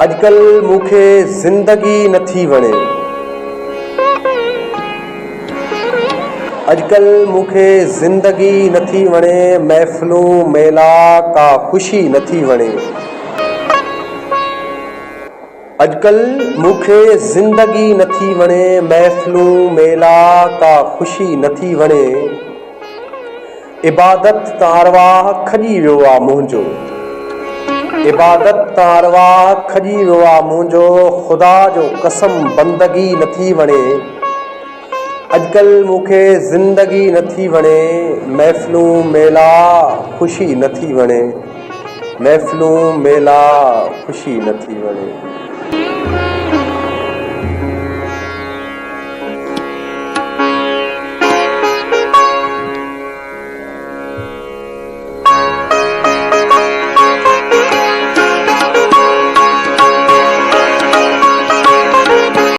अॼुकल्ह मूंखे ज़िंदगी नथी वणे। अॼुकल्ह मूंखे ज़िंदगी नथी वणे, महफ़िलूं मेला का ख़ुशी नथी वणे। अॼुकल्ह मूंखे ज़िंदगी नथी वणे, महफ़िलूं मेला का ख़ुशी नथी वणे। इबादत तां अरवाह खॼी वियो आहे मुंहिंजो, इबादत तां अरवाह खॼी वियो आहे मुंहिंजो, ख़ुदा जो कसम बंदगी नथी वणे। अॼुकल्ह मूंखे ज़िंदगी नथी वणे, महफ़िलूं मेला ख़ुशी नथी वणे, महफ़िलूं मेला ख़ुशी नथी वणे।